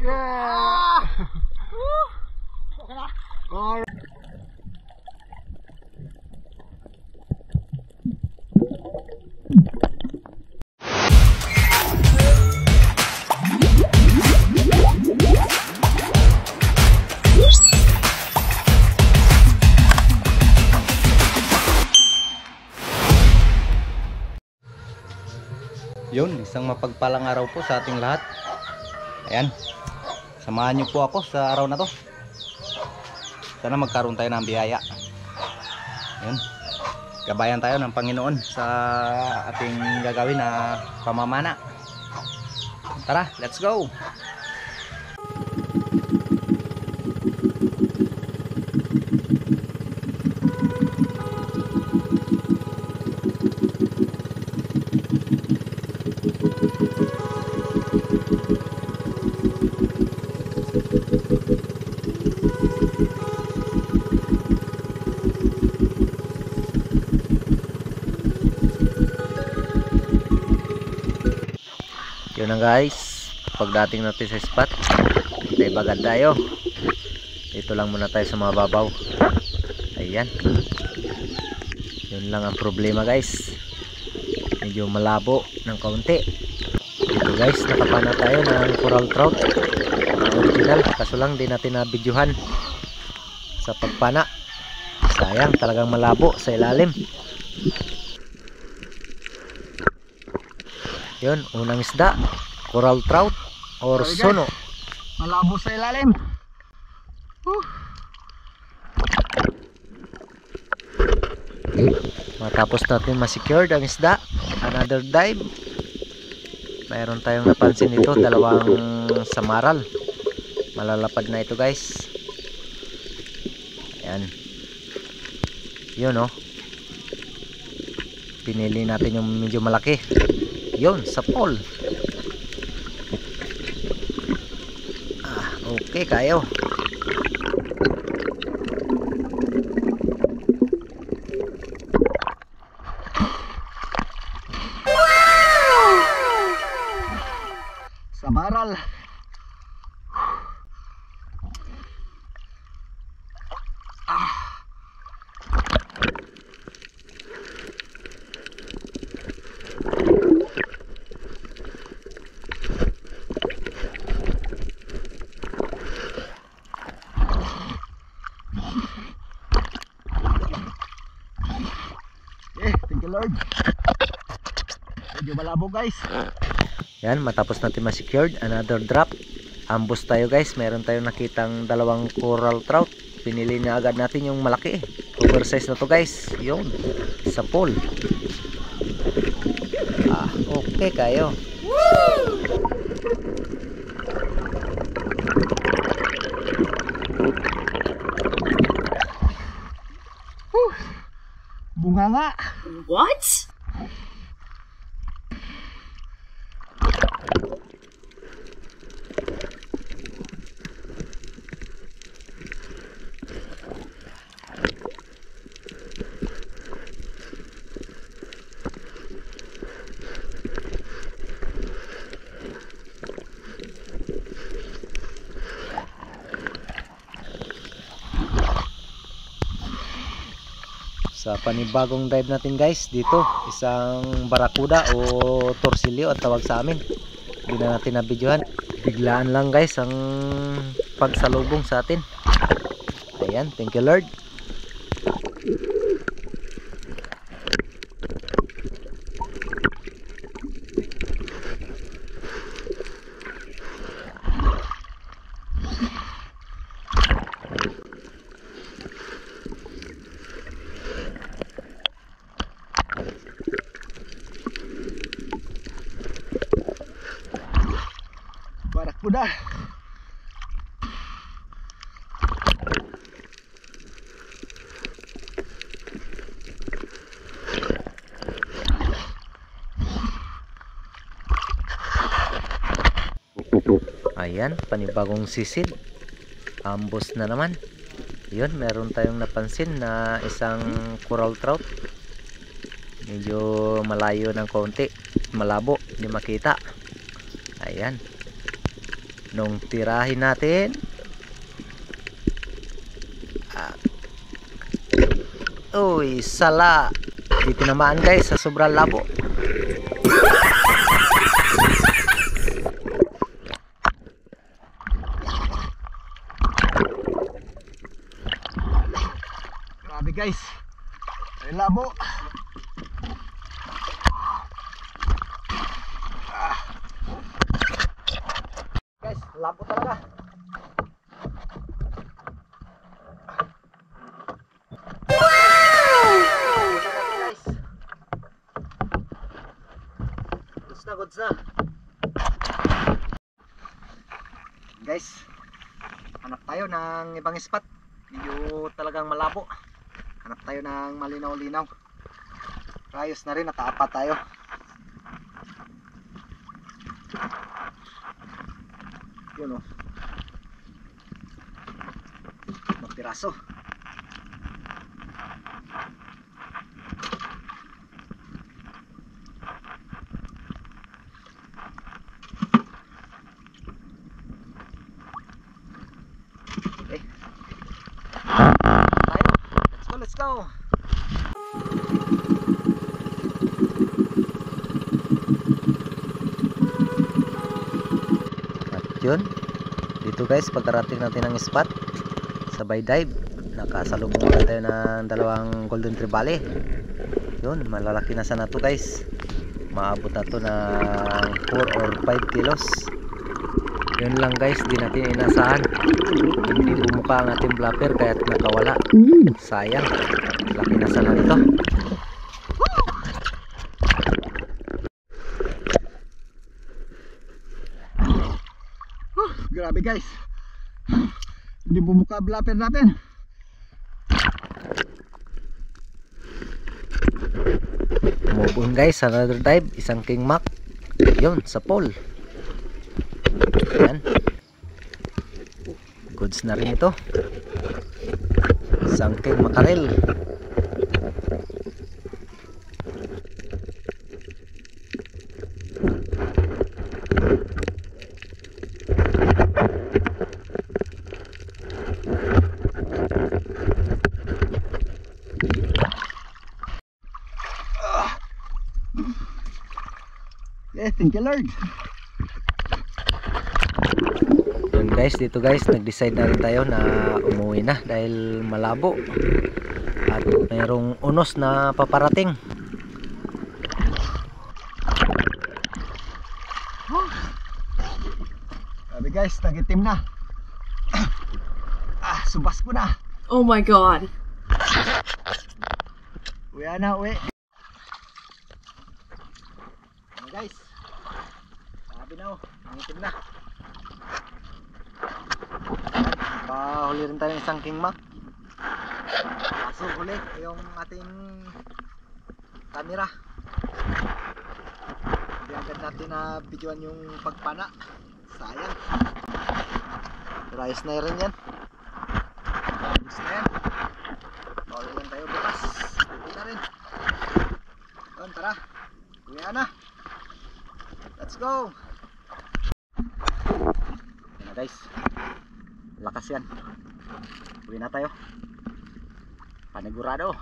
Yeah! Okay na? Alright. Yun, isang mapagpalang araw po sa ating lahat. Ayan, samahan niyo po ako sa araw na to. Sana magkaroon tayo ng biyaya. Ayan, gabayan tayo ng Panginoon sa ating gagawin na pamamana. Tara, let's go! Yun na guys, pagdating natin sa spot, may bagad tayo. Dito lang muna tayo sa mababaw. Ayan, yun lang ang problema guys, medyo malabo ng kaunti. Dito guys, nakapana tayo ng coral trout original, kaso lang di natin nabidyohan sa pagpana. Sayang, talagang malabo sa ilalim. Yun, unang isda, coral trout or sono. Malabo sa ilalim. Matapos natin ma-secured ang isda, another dive. Mayroon tayong napansin dito, dalawang samaral. Malalapad na ito guys. Ayan. Yun oh. Pinili natin yung medyo malaki. Yun, sa pole. Okay kayo. Wow! Samaral. Thank you Lord. Medyo malabo guys. Yan, matapos natin ma-secured, another drop. Ambos tayo guys, meron tayong nakitang dalawang coral trout. Pinili na agad natin yung malaki. Oversize na to guys. Yun, sa pole. Okay kayo. Bunga nga. What? Sa panibagong dive natin guys, dito isang barakuda o torsilyo at tawag sa amin. Hindi na natin nabidyohan, biglaan lang guys ang pagsalubong sa atin. Ayan, thank you Lord. Barakuda. Ayan, panibagong sisid. Ambos na naman. Yun, meron tayong napansin na isang coral trout. Medyo malayo ng konti, malabo, hindi makita. Ayan, nung tirahin natin. Uy, sala. Di tinamaan guys sa sobrang labo. Grabe guys. Ay labo. Guys, labo talaga. Goods na. Guys, hanap tayo ng ibang spot. Medyo talagang malabo. Hanap tayo ng malinaw-linaw. Ayos na rin, nakaapat tayo. Yun o. Magpiraso. Okay. Tayo. Let's go. At yun, dito guys, pagkarating natin ng spot, sabay dive, nakasalubong ulit tayo ng dalawang golden trevally. Yun, malalaki na sana to guys. Maabot na to ng 4 or 5 kilos. Yun lang guys, di natin inasahan. Hindi bumuka ang ating blapper kaya't nakawala. Sayang, laki na sana nito. Grabe guys. Hindi bumuka blapper natin. Move on guys, another dive, isang king mac. Yun, sa pole. Ayan. Goods na rin ito. Isang king mackerel. Thank you Lord. Yun guys, dito guys, nag-decide na rin tayo na umuwi na dahil malabo at mayroong unos na paparating. Grabe guys, nagitim na. Subas ko na. Oh my god. Uwi na, uwi. Guys, sabi na oh, nangitim na. Pahuli rin tayo ng isang king mac. Kaso huli yung ating camera. Hindi agad natin na videoan yung pagpana. Sayang. Pero ayos na rin yan. Ayos na yan. Pahuli lang tayo bukas. Uwi na rin. Doon, tara. Uwi na. Let's go. Yan na guys. Lakas yan. Uwi na tayo. Panigurado.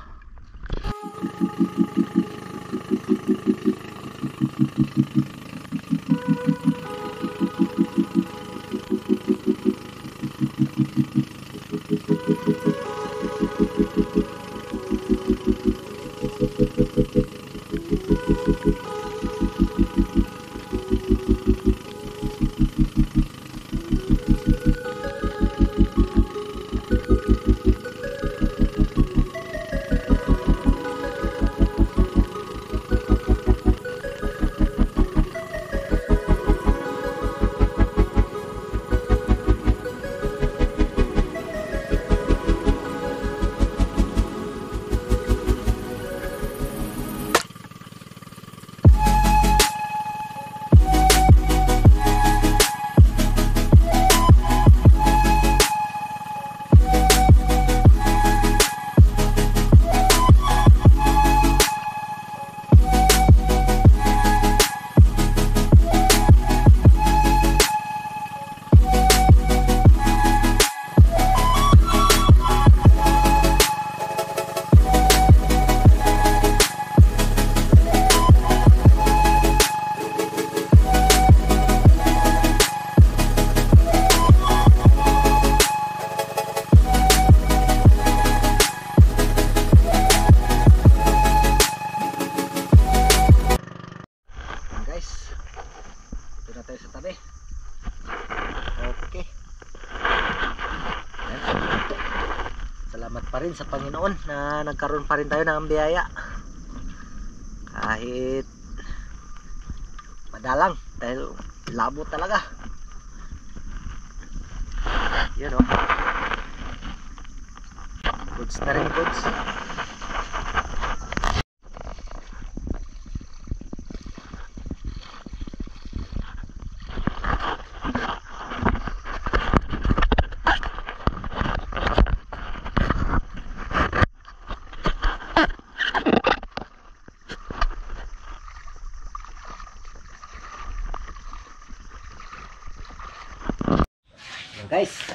na tayo sa tabi. Okay. Ayan. Salamat pa rin sa Panginoon na nagkaroon pa rin tayo ng biyaya. Kahit madalang dahil labo talaga. Yun o. Goods na rin, goods. Guys,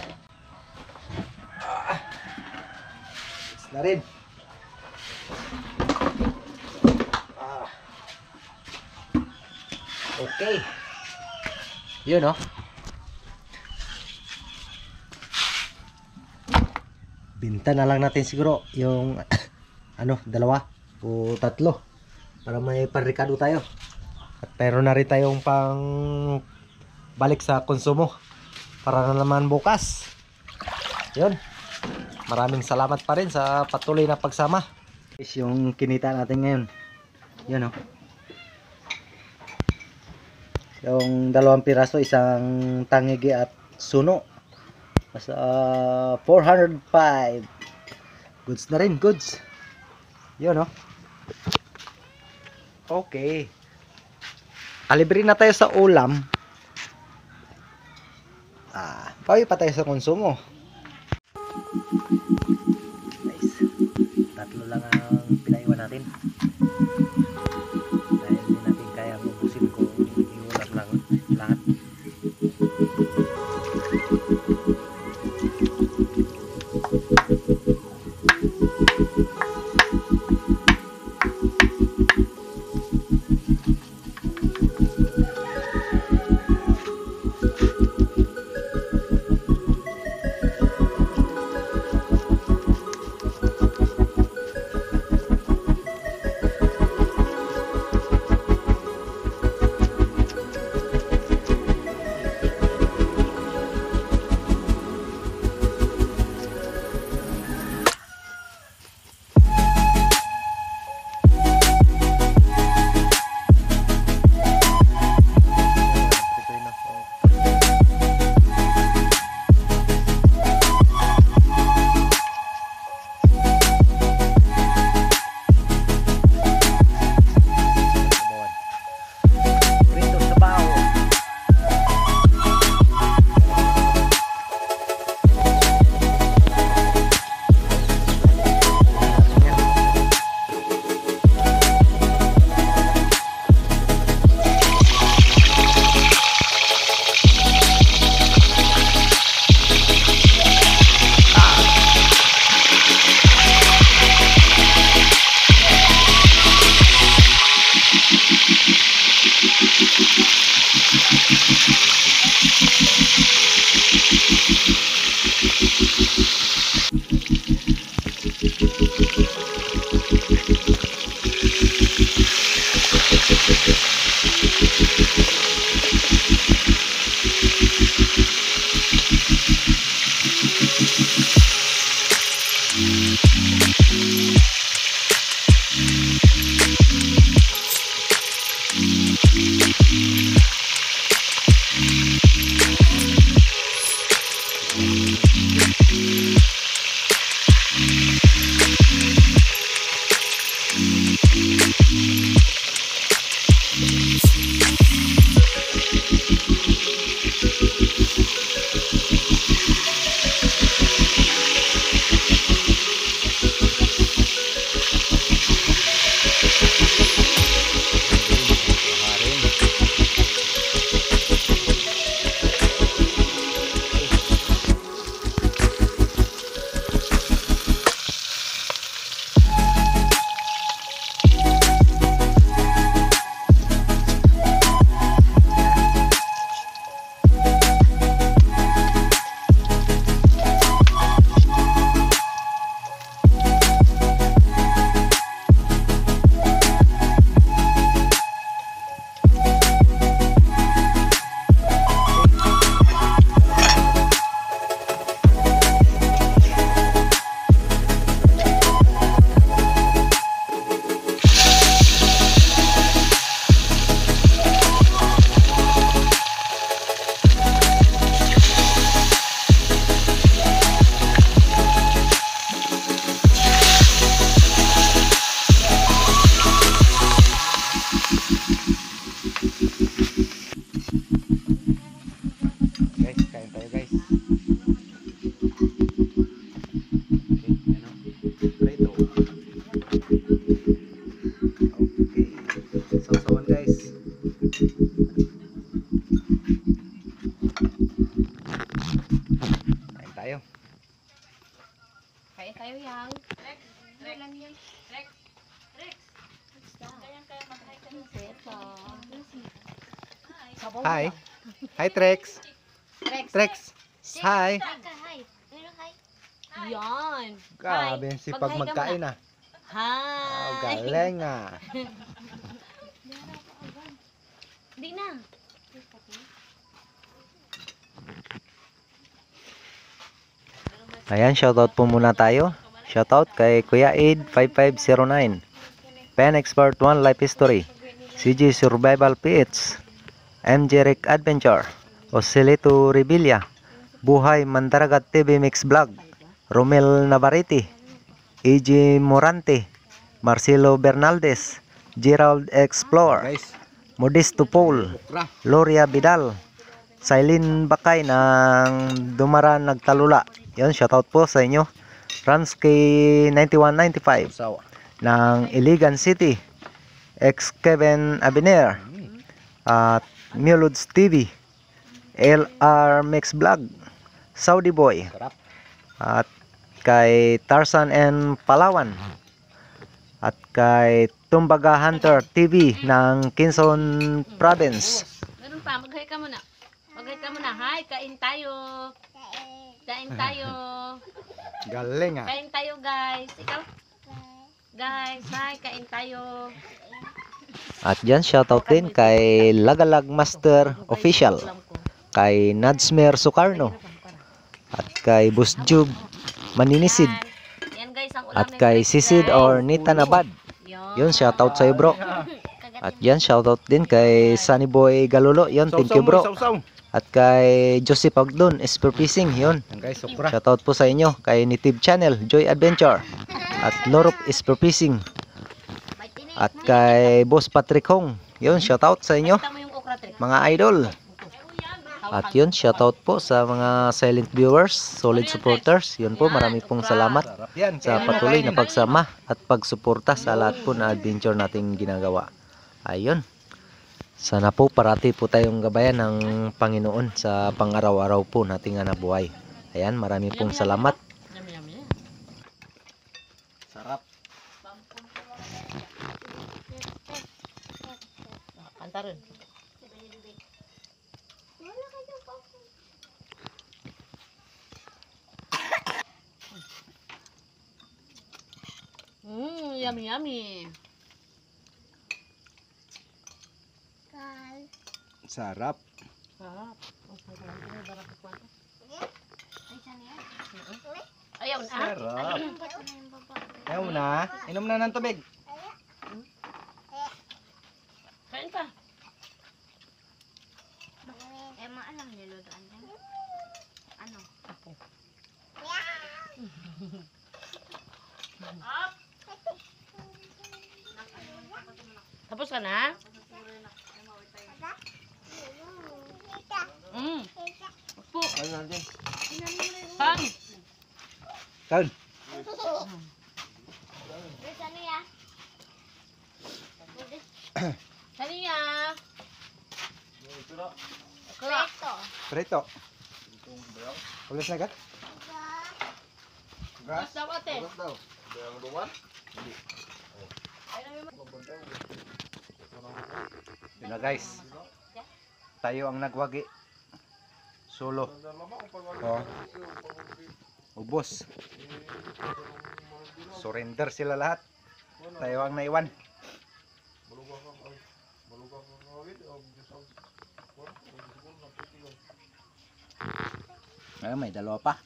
na rin. Okay, yun o. Binta na lang natin siguro yung ano, 2 o 3 para may parikado tayo. At pero na rin tayong pang balik sa konsumo para na naman bukas. Yun. Maraming salamat pa rin sa patuloy na pagsama. Yung kinita natin ngayon. Yun o. Yung 2 piraso, isang tangigi at suno. Sa 405. Goods na rin, goods. Yun o. Okay. Kalibre na tayo sa ulam. Pawi pa tayo sa konsumo. Nice. 3 lang ang pinaiwan natin. Dahil hindi natin kaya ubusin kung iulam lang lahat. Guys, kain tayo guys. Okay, ano? Prito. Okay. Sausawan guys. Kain tayo. Kaya tayo yang. Rex. Rex. Rex. Kaya mag-hi ka ng seto. Hi. Hi Trex. Rex. Trex. Hi. Hi. Pero hi. Yan. Grabe si pag Mag-hi ka magkain ah. Hi. Oh, galing ah. Hindi na. Ayan, shoutout po muna tayo. Shoutout kay Kuya Aid 5509. Pen Expert 1 Life History. CG Survival PH. MJ Rick Adventure. Oscillito Rebilla. Buhay Mandaragat TV Mix Vlog. Romel Navarrete. EJ Morante. Marcelo Bernaldez. Gerald Explorer. Modesto Paul. Loria Vidal. Silene Bakay ng Dumaran Nagtalula. Yan, shoutout po sa inyo. Ransky 9195 ng Iligan City. Ex Kevin Abiner. At Miluds TV. LR Mix Vlog. Saudi Boy. At kay Tarzan and Palawan. At kay Tumbaga Hunter TV ng Quezon Province. Ganun pa, mag-hi ka muna. Mag-hi ka muna. Hi, kain tayo. Kain tayo. Galing ah. Kain tayo guys. Ikaw? Guys, hi, kain tayo. At dyan shoutout din kay Lagalag Master Official. Kay Nadsmer Sukarno. At kay Busjub Maninisid. Yan guys, ang ulam At ni kay Rex, Sisid guys. or Nita Nabad. Yun, shoutout sa'yo bro. At yan, shoutout din kay Sunny Boy Galulo. Yun, thank you bro. At kay Joseph Agdon, Esper Fishing. Yun, shoutout po sa inyo. Kay Native Channel, Joy Adventure. At Lorop Esper Fishing. At kay Boss Patrick Hong. Yun, shoutout sa inyo, Pakita mo yung okra, Trick. mga idol. At yun, shoutout po sa mga silent viewers, solid supporters. Yun po, marami pong salamat sa patuloy na pagsama at pagsuporta sa lahat po na adventure nating ginagawa. Ayun. Sana po parati po tayong gabayan ng Panginoon sa pang-araw-araw po nating buhay. Ayan, marami pong salamat. Yummy, yummy. Sarap. Kanta rin. Yummy, yummy. Sarap. Ayaw na. Sarap. Ayaw na. Inom na ng tubig. Kain pa. Alam nilutuan yan. Ano? Ako. Tapos ka na? Opo. Ano natin? Pang. Kaun. Saniya. Preto. Prito. Ulit na agad? Mas daw ate. Yun na guys. Tayo ang nagwagi. Solo. Oh. Ubos. Surrender sila lahat. Tayo ang naiwan. Ay, may dalawa pa.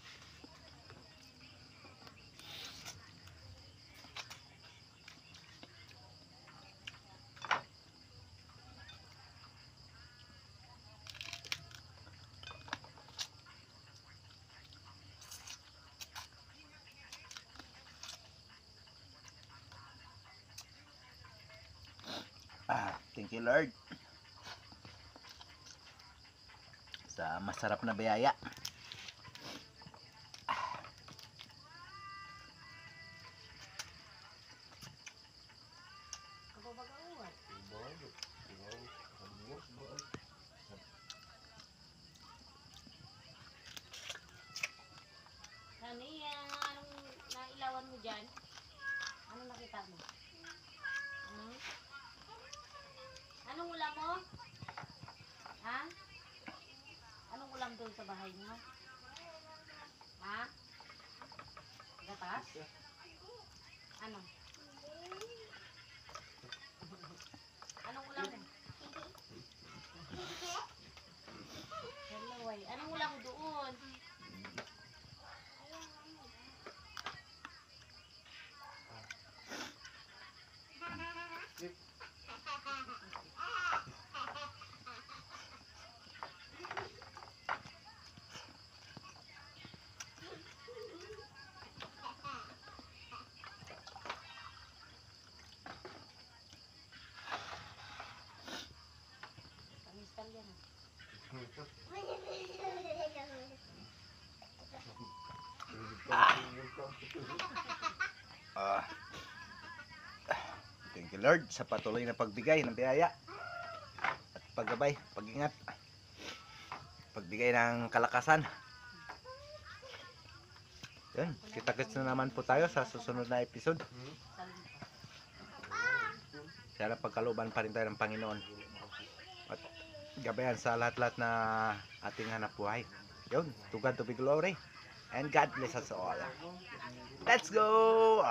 Thank you Lord. sa masarap na biyaya. Ano yan? Anong nailawan mo dyan? Ano nakita mo? Hmm? Anong ulam mo? Ha? Anong ulam doon sa bahay niyo? Ha? Gatas? Ano? Anong ulam mo? Hello, ay. Anong ulam mo doon? Tamis yan. Thank you Lord sa patuloy na pagbigay ng biyaya at paggabay, pag-ingat, pagbigay ng kalakasan. Yan, kita-kits na naman po tayo sa susunod na episode. Sana pagkalooban pa rin tayo ng Panginoon at gabayan sa lahat-lahat na ating hanap buhay. Yun, to God to be glory and God bless us all. Let's go!